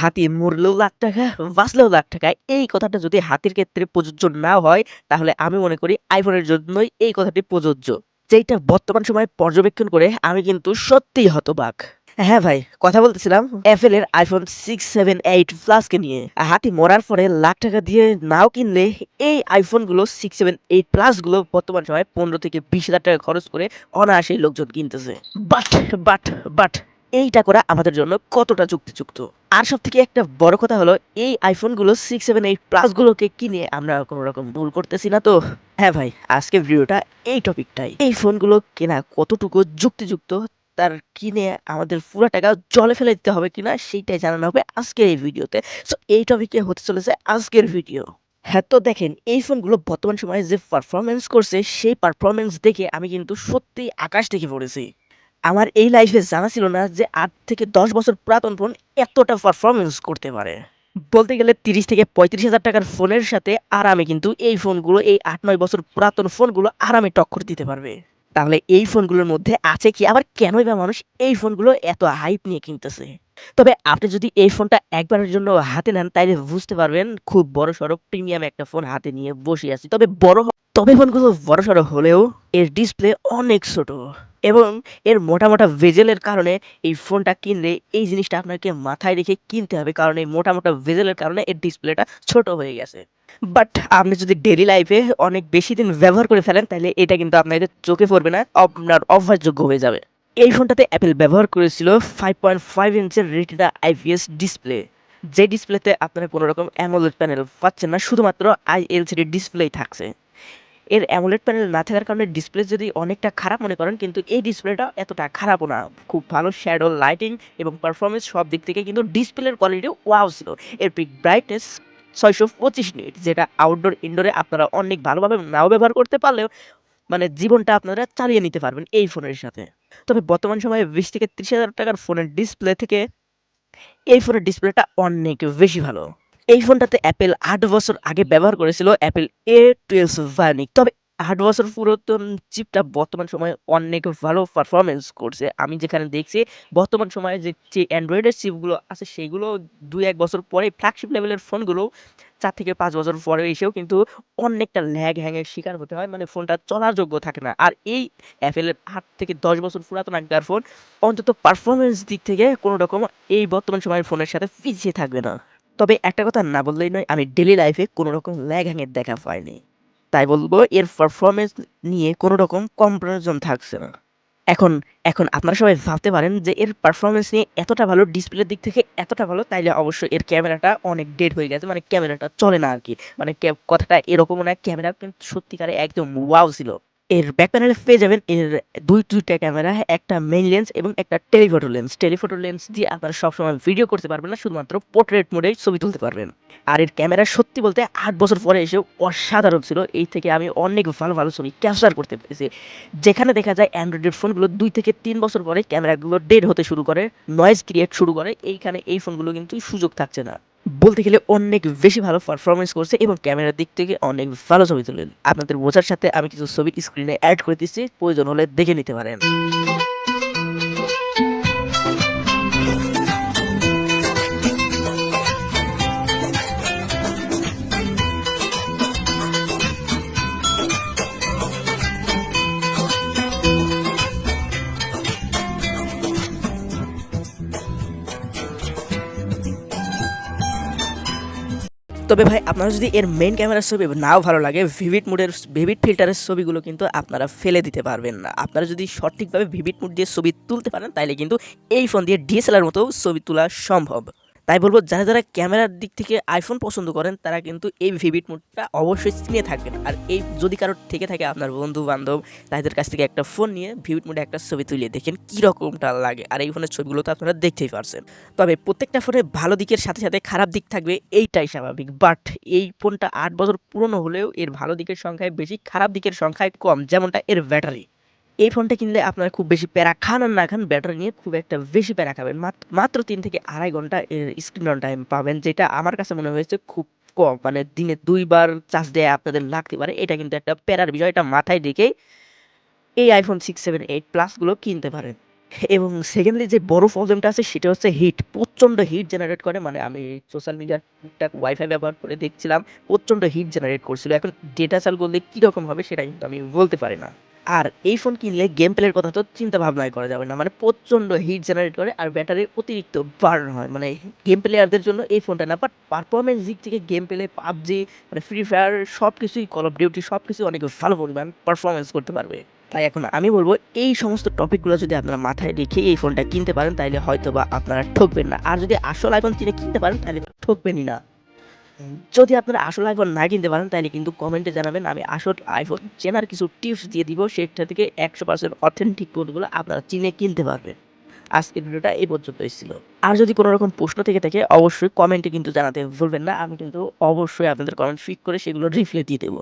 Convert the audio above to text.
হাতি মরলেও লাখ টাকা, বাঁচলেও লাখ টাকা। এই কথাটা যদি হাতির ক্ষেত্রে প্রযোজ্য না হয়, তাহলে আমি মনে করি iPhone-এর জন্যই এই কথাটি প্রযোজ্য। যেইটা বর্তমান সময়ে পর্যবেক্ষণ করে আমি কিন্তু সত্যিই হতবাক। হ্যাঁ ভাই, কথা বলতেছিলাম Apple-এর iPhone 6, 7, 8 Plus কে নিয়ে। হাতি মরার পরে লাখ টাকা দিয়ে নাও কিনলে এই iPhone-গুলো 6, 7, 8 Plus গুলো বর্তমান সময়ে 15 থেকে 20,000 টাকা খরচ করে অনায়াসেই লোকজন কিনতেছে। বাট বাট বাট এইটা করা আমাদের জন্য কতটা যুক্তিযুক্ত? আর সবথেকে একটা বড় কথা হলো এই iPhone-গুলো 6, 7, 8 Plus গুলোকে কিনে আমরা কোনো রকম ভুল করতেছি না তো? হ্যাঁ ভাই, আজকের ভিডিওটা এই টপিকটাই। এই ফোনগুলো কেনা কতটুকু যুক্তিযুক্ত, তার কিনে আমাদের পুরা টাকা জলে ফেলে দিতে হবে কিনা সেইটাই জানানো হবে আজকের এই ভিডিওতে। সো এই টপিকে হতে চলেছে আজকের ভিডিও। হ্যাঁ, তো দেখেন এই ফোনগুলো বর্তমান সময়ে যে পারফরম্যান্স করছে সেই পারফরম্যান্স দেখে আমি কিন্তু সত্যিই আকাশ থেকে পড়েছি। আমার এই লাইফে জানা ছিল না যে ৮ থেকে ১০ বছর পুরাতন ফোন এতটা পারফরম্যান্স করতে পারে। বলতে গেলে ৩০ থেকে ৩৫,০০০ টাকার ফোনের সাথে আরামে কিন্তু এই ফোনগুলো এই ৮-৯ বছর পুরাতন ফোনগুলো আরামে টক্কর দিতে পারবে। তাহলে এই ফোনগুলোর মধ্যে আছে কি? আবার কেনই বা মানুষ এই ফোনগুলো এত হাইপ নিয়ে কিনতেছে? তবে আপনি যদি এই ফোনটা একবারের জন্য হাতে নেন তাইলে বুঝতে পারবেন খুব বড়সড় প্রিমিয়াম একটা ফোন হাতে নিয়ে বসে আছি। তবে ফোনগুলো বড়সড় হলেও এর ডিসপ্লে অনেক ছোট এবং এর মোটা, মোটা বেজেলের কারণে এই ফোনটা কিনলে এই জিনিসটা আপনাকে মাথায় রেখে কিনতে হবে। কারণ এই মোটা, মোটা বেজেলের কারণে এর ডিসপ্লেটা ছোট হয়ে গেছে। বাট আপনি যদি ডেইলি লাইফে অনেক বেশি দিন ব্যবহার করে ফেলেন তাইলে এটা কিন্তু আপনাদের চোখে পড়বে না, আপনার অভ্যাসযোগ্য হয়ে যাবে। এই ফোনটাতে অ্যাপেল ব্যবহার করেছিল 5.5 ইঞ্চের রেটিনা IPS ডিসপ্লে। যে ডিসপ্লেতে আপনারা কোনো রকম অ্যামোলেড প্যানেল পাচ্ছেন না, শুধুমাত্র ILCD ডিসপ্লেই থাকছে। এর অ্যামোলেড প্যানেল না থাকার কারণে ডিসপ্লে যদি অনেকটা খারাপ মনে করেন, কিন্তু এই ডিসপ্লেটা এতটা খারাপও না। খুব ভালো শ্যাডো, লাইটিং এবং পারফরম্যান্স সব দিক থেকে কিন্তু ডিসপ্লের কোয়ালিটি ওয়াও ছিল। এর পিক ব্রাইটনেস ৬২৫ নিট, যেটা আউটডোর, ইনডোরে আপনারা অনেক ভালোভাবে নাও ব্যবহার করতে পারলেও মানে জীবনটা আপনারা চালিয়ে নিতে পারবেন এই ফোনের সাথে। তবে বর্তমান সময়ে ২০ থেকে ৩০,০০০ টাকার ফোনের ডিসপ্লে থেকে এই ফোনের ডিসপ্লেটা অনেক বেশি ভালো। এই ফোনটাতে অ্যাপেল ৮ বছর আগে ব্যবহার করেছিল অ্যাপেল A12 Bionic। তবে ৮ বছর পুরাতন চিপটা বর্তমান সময়ে অনেক ভালো পারফরম্যান্স করছে। আমি যেখানে দেখছি বর্তমান সময়ে যে অ্যান্ড্রয়েডের চিপগুলো আছে সেগুলো ২-১ বছর পরে ফ্ল্যাগশিপ লেভেলের ফোনগুলো ৪ থেকে ৫ বছর পরে এসেও কিন্তু অনেকটা ল্যাগ হ্যাংয়ের শিকার হতে হয়। মানে ফোনটা চলার যোগ্য থাকে না। আর এই অ্যাপেলের ৮ থেকে ১০ বছর পুরাতন আগেকার ফোন অন্তত পারফরম্যান্স দিক থেকে কোনো রকম এই বর্তমান সময়ের ফোনের সাথে পিছিয়ে থাকবে না। তবে একটা কথা না বললেই নয়, আমি ডেইলি লাইফে কোনো রকম ল্যাগ হ্যাংয়ের দেখা পাইনি। তাই বলবো এর পারফরম্যান্স নিয়ে কোনো রকম কম্পারিজন থাকছে না। এখন এখন আপনারা সবাই ভাবতে পারেন যে এর পারফরম্যান্স নিয়ে এতটা ভালো, ডিসপ্লের দিক থেকে এতটা ভালো, তাইলে অবশ্যই এর ক্যামেরাটা অনেক ডেড হয়ে গেছে। মানে ক্যামেরাটা চলে না আরকি। মানে কথাটা এরকমও না, ক্যামেরা কিন্তু সত্যিকারে একদম ওয়াও ছিল। এর ব্যাক প্যানেলে পেয়ে যাবেন এর দুইটা ক্যামেরা, একটা মেইন লেন্স এবং একটা টেলিফটো লেন্স। টেলিফটো লেন্স দিয়ে আপনারা সবসময় ভিডিও করতে পারবেন না, শুধুমাত্র পোর্ট্রেট মোডেই ছবি তুলতে পারবেন। আর এর ক্যামেরা সত্যি বলতে ৮ বছর পরে এসেও অসাধারণ ছিল। এই থেকে আমি অনেক ভালো, ভালো ছবি ক্যাপচার করতে পেরেছি। যেখানে দেখা যায় অ্যান্ড্রয়েডের ফোনগুলো ২ থেকে ৩ বছর পরে ক্যামেরাগুলো ডেড হতে শুরু করে, নয়েজ ক্রিয়েট শুরু করে। এইখানে এই ফোনগুলো কিন্তু সুযোগ থাকছে না। বলতে গেলে অনেক বেশি ভালো পারফরম্যান্স করছে এবং ক্যামেরার দিক থেকে অনেক ভালো ছবি তোলে। আপনাদের বোঝার সাথে আমি কিছু ছবি স্ক্রিনে এড করে দিচ্ছি, প্রয়োজন হলে দেখে নিতে পারেন। তবে ভাই আপনারা যদি এর মেইন ক্যামেরার ছবি নাও ভালো লাগে, ভিভিড ফিল্টারের ছবিগুলো কিন্তু আপনারা ফেলে দিতে পারবেন না। আপনারা যদি সঠিকভাবে ভিভিড মুড দিয়ে ছবি তুলতে পারেন তাইলে কিন্তু এই ফোন দিয়ে DSLR মতো ছবি তোলা সম্ভব। তাই বলবো যারা ক্যামেরার দিক থেকে আইফোন পছন্দ করেন তারা কিন্তু এই ভিভিড মুডটা অবশ্যই চিনে থাকবেন। আর এই যদি কারোর থেকে থাকে আপনার বন্ধু-বান্ধব, তাদের কাছ থেকে একটা ফোন নিয়ে ভিভিড মুডে একটা ছবি তুলে দেখেন কীরকমটা লাগে। আর এই ফোনের ছবিগুলো তো আপনারা দেখতেই পারছেন। তবে প্রত্যেকটা ফোনে ভালো দিকের সাথে, সাথে খারাপ দিক থাকবে, এইটাই স্বাভাবিক। বাট এই ফোনটা ৮ বছর পুরনো হলেও এর ভালো দিকের সংখ্যায় বেশি, খারাপ দিকের সংখ্যায় কম। যেমনটা এর ব্যাটারি। এই ফোনটা কিনলে আপনারা খুব বেশি প্যারা খান আর না খান, ব্যাটারি নিয়ে খুব একটা বেশি প্যারা খাবেন। মাত্র ৩ থেকে ২.৫ ঘন্টা এর স্ক্রিন অন টাইম পাবেন, যেটা আমার কাছে মনে হয়েছে খুব কম। মানে দিনে ২ বার চার্জ দেয়া আপনাদের লাগতে পারে। এটা কিন্তু একটা প্যারার বিষয়। এটা মাথায় রেখেই এই iPhone 6, 7, 8 Plus গুলো কিনতে পারেন। এবং সেকেন্ডলি যে বড় প্রবলেমটা আছে সেটা হচ্ছে হিট। প্রচণ্ড হিট জেনারেট করে। মানে আমি সোশ্যাল মিডিয়ার টুকটাক ওয়াইফাই ব্যবহার করে দেখছিলাম, প্রচণ্ড হিট জেনারেট করছিল। এখন ডেটা চালু করলে কীরকম হবে সেটা কিন্তু আমি বলতে পারি না। আর এই ফোন কিনলে গেম প্লের কথা তো চিন্তা ভাবনাই করা যাবে না। মানে প্রচণ্ড হিট জেনারেট করে আর ব্যাটারি অতিরিক্ত বার্ন হয়। মানে গেম প্লেয়ারদের জন্য এই ফোনটা না। বাট পারফরম্যান্স দিক থেকে গেম প্লে, PUBG, মানে ফ্রি ফায়ার সব কিছুই, কল অফ ডিউটি সব কিছুই অনেক ভালো পরিমাণ পারফরম্যান্স করতে পারবে। তাই এখন আমি বলব এই সমস্ত টপিকগুলো যদি আপনারা মাথায় রেখে এই ফোনটা কিনতে পারেন তাইলে হয়তোবা আপনারা ঠকবেন না। আর যদি আসল আইফোন চিনে কিনতে পারেন তাহলে তো ঠকবেনই না। যদি আপনারা আসল আইফোন না কিনতে পারেন তাহলে কিন্তু কমেন্টে জানাবেন, আমি আসল আইফোন চেনার কিছু টিপস দিয়ে দিব, সেটা থেকে 100% অথেন্টিক ফোনগুলো আপনারা চিনে কিনতে পারবেন। আজকের ভিডিওটা এই পর্যন্তই ছিল। আর যদি কোনো রকম প্রশ্ন থেকে থাকে অবশ্যই কমেন্টে কিন্তু জানাতে ভুলবেন না। আমি কিন্তু অবশ্যই আপনাদের কমেন্ট পিক করে সেগুলো রিপ্লাই দিয়ে দেব।